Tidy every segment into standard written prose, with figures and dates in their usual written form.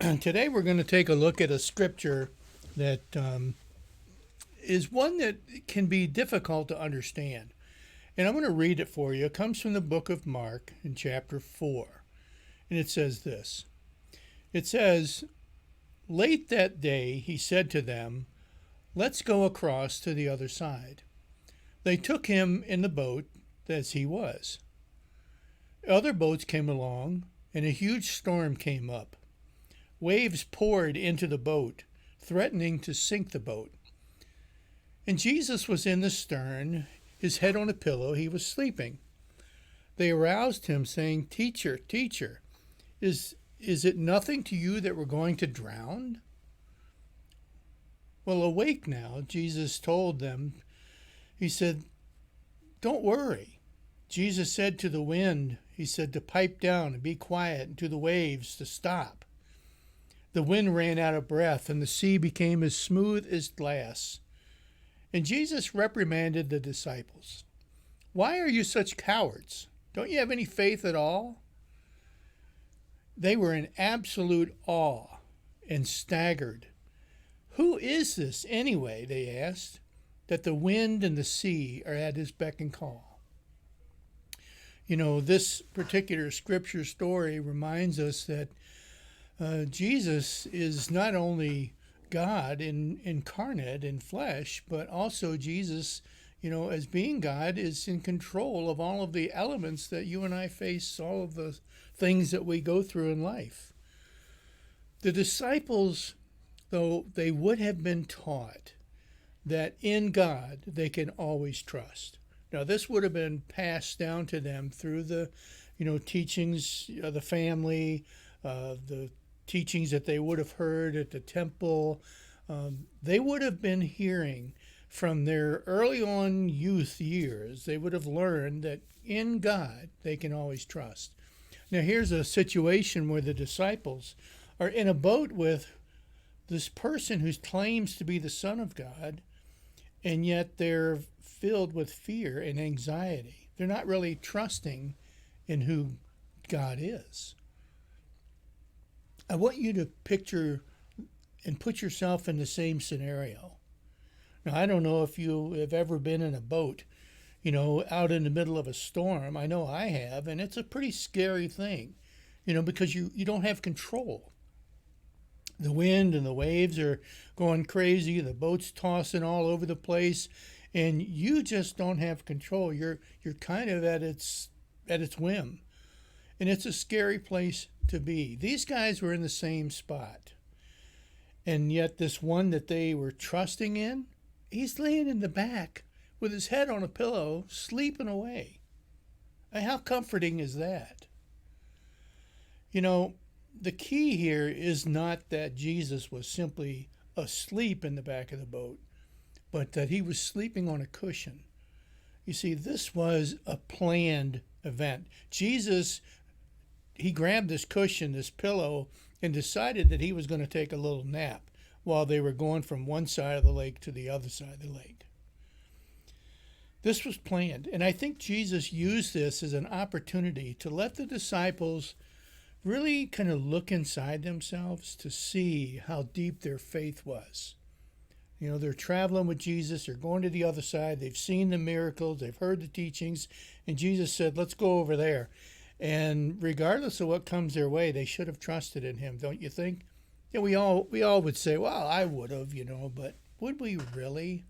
Today we're going to take a look at a scripture that is one that can be difficult to understand. And I'm going to read it for you. It comes from the book of Mark in chapter 4. And it says this. It says, "Late that day he said to them, 'Let's go across to the other side.' They took him in the boat as he was. Other boats came along, and a huge storm came up. Waves poured into the boat, threatening to sink the boat. And Jesus was in the stern, his head on a pillow. He was sleeping. They aroused him, saying, 'Teacher, teacher, is it nothing to you that we're going to drown?' Well, awake now, Jesus told them, he said, 'Don't worry.' Jesus said to the wind, he said to pipe down and be quiet, and to the waves to stop. The wind ran out of breath, and the sea became as smooth as glass. And Jesus reprimanded the disciples. 'Why are you such cowards? Don't you have any faith at all?' They were in absolute awe and staggered. 'Who is this anyway?' they asked, 'that the wind and the sea are at his beck and call?'" You know, this particular scripture story reminds us that Jesus is not only God incarnate in flesh, but also Jesus, as being God, is in control of all of the elements that you and I face, all of the things that we go through in life. The disciples, though, they would have been taught that in God they can always trust. Now, this would have been passed down to them through the, teachings of the family, the teachings that they would have heard at the temple. They would have been hearing from their early on youth years. They would have learned that in God they can always trust. Now, here's a situation where the disciples are in a boat with this person who claims to be the Son of God, and yet they're filled with fear and anxiety. They're not really trusting in who God is. I want you to picture and put yourself in the same scenario. Now, I don't know if you have ever been in a boat, out in the middle of a storm. I know I have, and it's a pretty scary thing, because you don't have control. The wind and the waves are going crazy, the boat's tossing all over the place, and you just don't have control. You're kind of at its whim. And it's a scary place to be. These guys were in the same spot. And yet this one that they were trusting in, he's laying in the back with his head on a pillow, sleeping away. How comforting is that? The key here is not that Jesus was simply asleep in the back of the boat, but that he was sleeping on a cushion. You see, this was a planned event. Jesus, he grabbed this cushion, this pillow, and decided that he was going to take a little nap while they were going from one side of the lake to the other side of the lake. This was planned, and I think Jesus used this as an opportunity to let the disciples really kind of look inside themselves to see how deep their faith was. They're traveling with Jesus, they're going to the other side, they've seen the miracles, they've heard the teachings, and Jesus said, "Let's go over there." And regardless of what comes their way, they should have trusted in him, don't you think? Yeah, we all would say, "Well, I would have, but would we really?"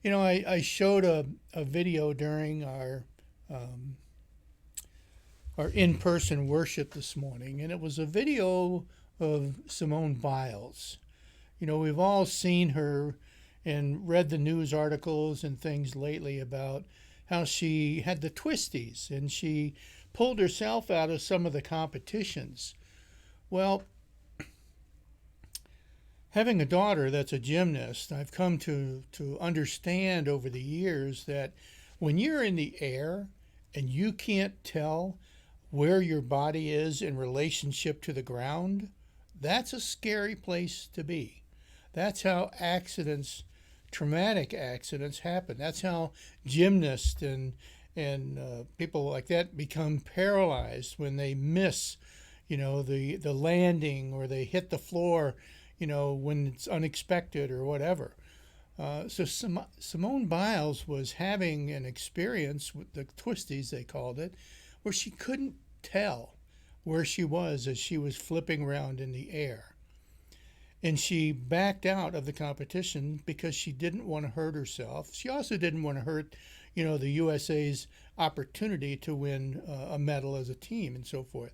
I showed a video during our in-person worship this morning, and it was a video of Simone Biles. We've all seen her and read the news articles and things lately about how she had the twisties and she pulled herself out of some of the competitions. Well, having a daughter that's a gymnast, I've come to understand over the years that when you're in the air and you can't tell where your body is in relationship to the ground, that's a scary place to be. That's how traumatic accidents happen. That's how gymnasts and people like that become paralyzed when they miss, the landing, or they hit the floor, when it's unexpected or whatever. So Simone Biles was having an experience with the twisties, they called it, where she couldn't tell where she was as she was flipping around in the air. And she backed out of the competition because she didn't want to hurt herself. She also didn't want to hurt, the USA's opportunity to win a medal as a team and so forth.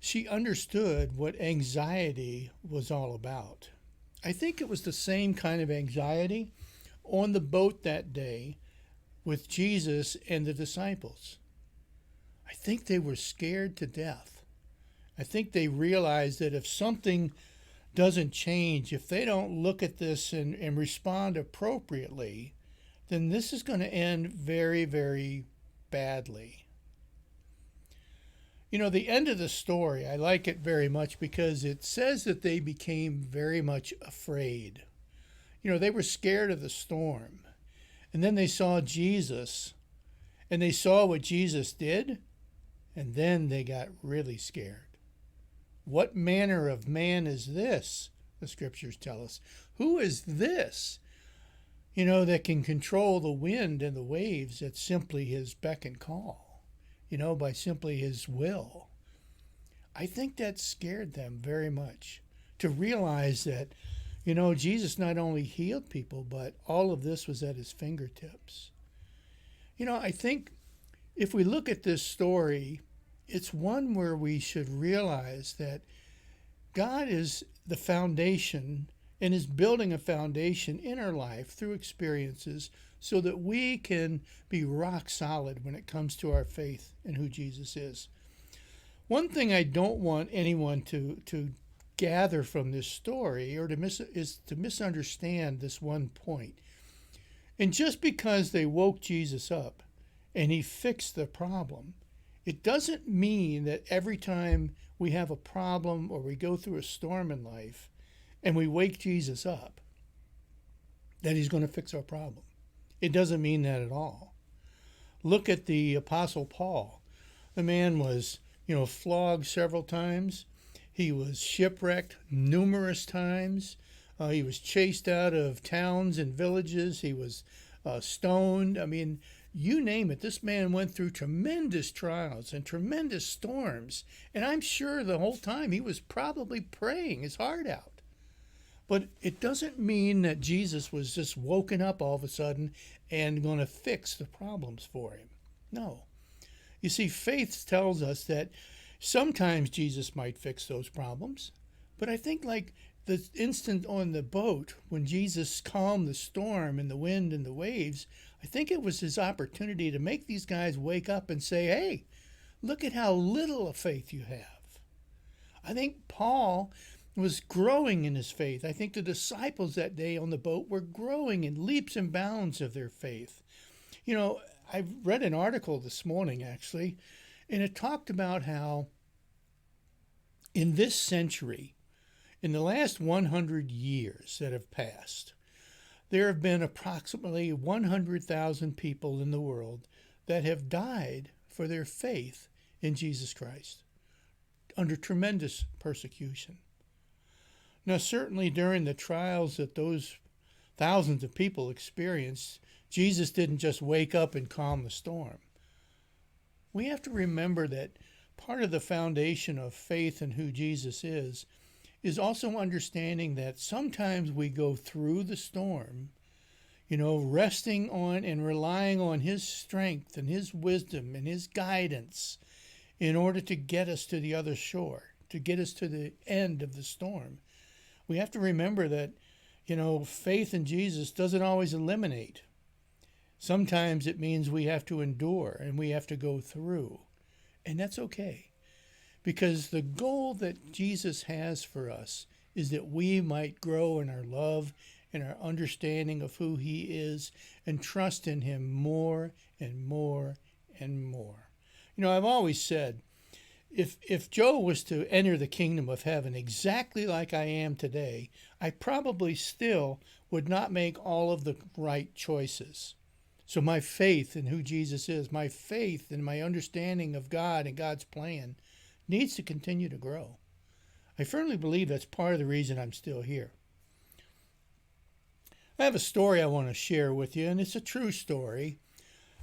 She understood what anxiety was all about. I think it was the same kind of anxiety on the boat that day with Jesus and the disciples. I think they were scared to death. I think they realized that if something doesn't change, if they don't look at this and respond appropriately, then this is going to end very, very badly. The end of the story, I like it very much because it says that they became very much afraid. They were scared of the storm. And then they saw Jesus, and they saw what Jesus did, and then they got really scared. What manner of man is this? The scriptures tell us. Who is this, that can control the wind and the waves at simply his beck and call? By simply his will. I think that scared them very much to realize that, Jesus not only healed people, but all of this was at his fingertips. I think if we look at this story, it's one where we should realize that God is the foundation and is building a foundation in our life through experiences so that we can be rock solid when it comes to our faith in who Jesus is. One thing I don't want anyone to gather from this story is to misunderstand this one point. And just because they woke Jesus up and he fixed the problem, it doesn't mean that every time we have a problem or we go through a storm in life and we wake Jesus up, that he's going to fix our problem. It doesn't mean that at all. Look at the Apostle Paul. The man was, flogged several times. He was shipwrecked numerous times. He was chased out of towns and villages. He was stoned. I mean, you name it. This man went through tremendous trials and tremendous storms. And I'm sure the whole time he was probably praying his heart out. But it doesn't mean that Jesus was just woken up all of a sudden and going to fix the problems for him. No. You see, faith tells us that sometimes Jesus might fix those problems. But I think like the instant on the boat when Jesus calmed the storm and the wind and the waves, I think it was his opportunity to make these guys wake up and say, hey, look at how little of faith you have. I think Paul was growing in his faith. I think the disciples that day on the boat were growing in leaps and bounds of their faith. I read an article this morning, actually, and it talked about how in this century, in the last 100 years that have passed, there have been approximately 100,000 people in the world that have died for their faith in Jesus Christ under tremendous persecution. Now, certainly during the trials that those thousands of people experienced, Jesus didn't just wake up and calm the storm. We have to remember that part of the foundation of faith in who Jesus is also understanding that sometimes we go through the storm, resting on and relying on his strength and his wisdom and his guidance in order to get us to the other shore, to get us to the end of the storm. We have to remember that, faith in Jesus doesn't always eliminate. Sometimes it means we have to endure and we have to go through. And that's okay. Because the goal that Jesus has for us is that we might grow in our love and our understanding of who he is and trust in him more and more and more. I've always said, if Joe was to enter the kingdom of heaven exactly like I am today, I probably still would not make all of the right choices. So my faith in who Jesus is, my faith in my understanding of God and God's plan needs to continue to grow. I firmly believe that's part of the reason I'm still here. I have a story I want to share with you, and it's a true story.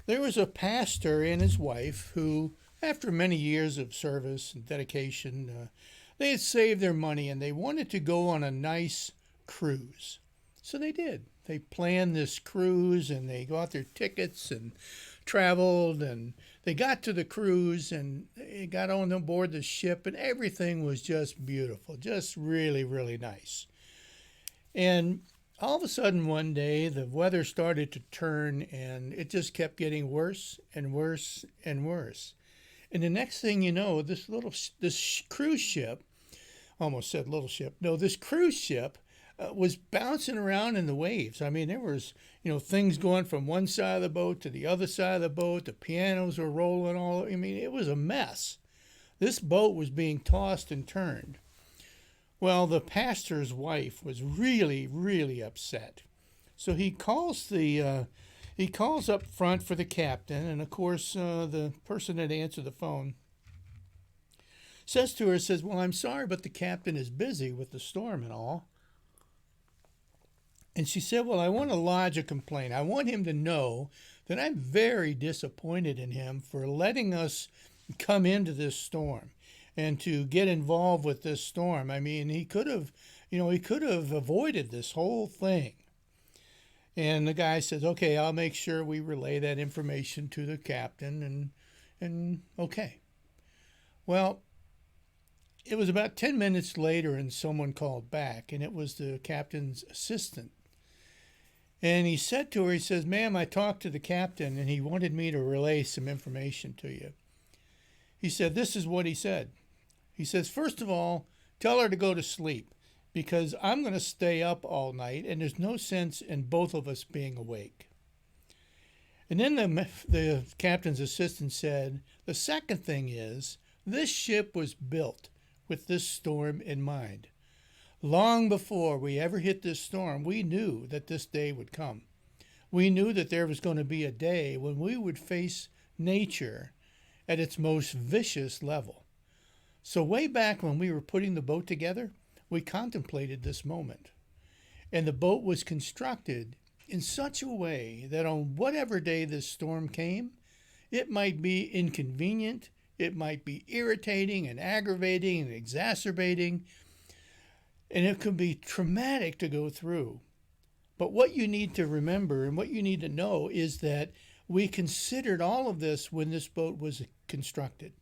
There was a pastor and his wife who, after many years of service and dedication, they had saved their money and they wanted to go on a nice cruise. So they did. They planned this cruise and they got their tickets and traveled, and they got to the cruise and they got on board the ship, and everything was just beautiful, just really, really nice. And all of a sudden one day the weather started to turn and it just kept getting worse and worse and worse. And the next thing you know, this cruise ship, almost said little ship, no, this cruise ship was bouncing around in the waves. I mean, there was, things going from one side of the boat to the other side of the boat. The pianos were rolling all. I mean, it was a mess. This boat was being tossed and turned. Well, the pastor's wife was really, really upset. So he calls up front for the captain, and of course, the person that answered the phone says, "Well, I'm sorry, but the captain is busy with the storm and all." And she said, "Well, I want to lodge a complaint. I want him to know that I'm very disappointed in him for letting us come into this storm and to get involved with this storm. I mean, he could have avoided this whole thing." And the guy says, "Okay, I'll make sure we relay that information to the captain." And okay. Well, it was about 10 minutes later and someone called back, and it was the captain's assistant. And he said to her, he says, "Ma'am, I talked to the captain and he wanted me to relay some information to you." He said, this is what he said. He says, "First of all, tell her to go to sleep because I'm going to stay up all night and there's no sense in both of us being awake." And then the captain's assistant said, "The second thing is, this ship was built with this storm in mind. Long before we ever hit this storm, we knew that this day would come. We knew that there was going to be a day when we would face nature at its most vicious level. So way back when we were putting the boat together, we contemplated this moment. And the boat was constructed in such a way that on whatever day this storm came, it might be inconvenient, it might be irritating and aggravating and exacerbating, and it could be traumatic to go through. But what you need to remember and what you need to know is that we considered all of this when this boat was constructed.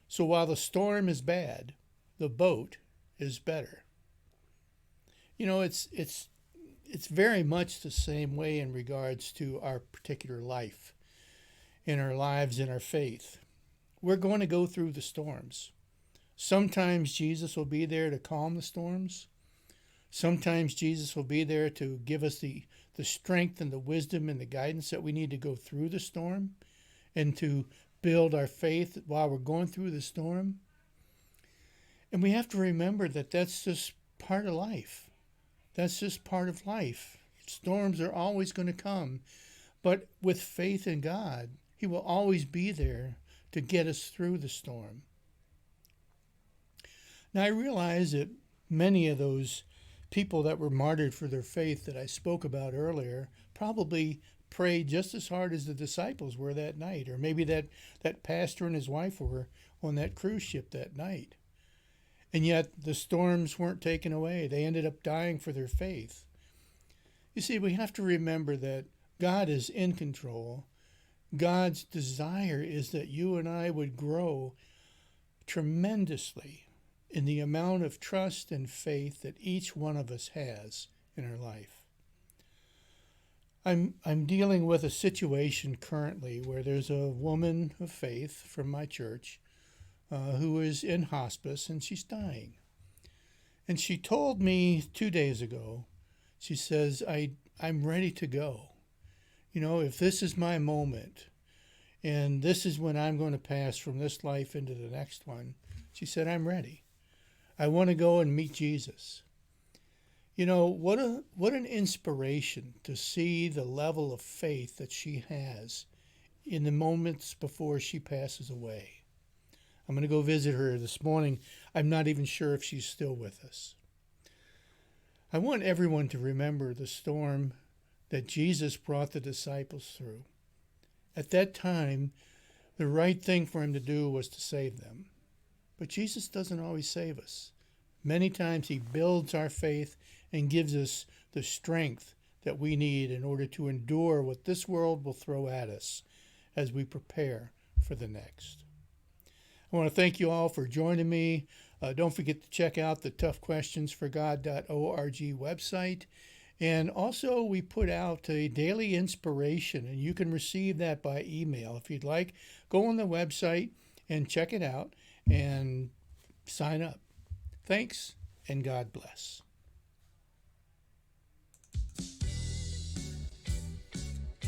So while the storm is bad, the boat is better." It's very much the same way in regards to our particular life, in our lives, in our faith. We're going to go through the storms. Sometimes Jesus will be there to calm the storms. Sometimes Jesus will be there to give us the strength and the wisdom and the guidance that we need to go through the storm and to build our faith while we're going through the storm. And we have to remember that that's just part of life. That's just part of life. Storms are always going to come. But with faith in God, He will always be there to get us through the storm. Now, I realize that many of those people that were martyred for their faith that I spoke about earlier probably prayed just as hard as the disciples were that night, or maybe that pastor and his wife were on that cruise ship that night. And yet the storms weren't taken away. They ended up dying for their faith. You see, we have to remember that God is in control. God's desire is that you and I would grow tremendously in the amount of trust and faith that each one of us has in our life. I'm dealing with a situation currently where there's a woman of faith from my church who is in hospice and she's dying. And she told me 2 days ago, she says, I'm ready to go. If this is my moment and this is when I'm going to pass from this life into the next one, she said, I'm ready. I want to go and meet Jesus. What an inspiration to see the level of faith that she has in the moments before she passes away. I'm going to go visit her this morning. I'm not even sure if she's still with us. I want everyone to remember the storm that Jesus brought the disciples through. At that time, the right thing for him to do was to save them. But Jesus doesn't always save us. Many times he builds our faith and gives us the strength that we need in order to endure what this world will throw at us as we prepare for the next. I want to thank you all for joining me. Don't forget to check out the toughquestionsforgod.org website. And also, we put out a daily inspiration, and you can receive that by email. If you'd like, go on the website and check it out and sign up. Thanks, and God bless.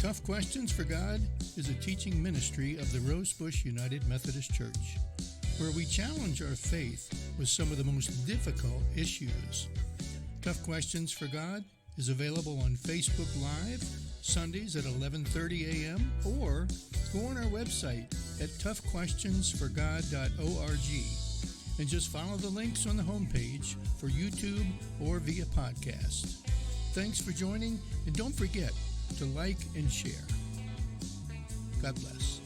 Tough Questions for God is a teaching ministry of the Rosebush United Methodist Church, where we challenge our faith with some of the most difficult issues. Tough Questions for God is available on Facebook Live Sundays at 11:30 a.m. or go on our website at toughquestionsforgod.org and just follow the links on the homepage for YouTube or via podcast. Thanks for joining, and don't forget to like and share. God bless.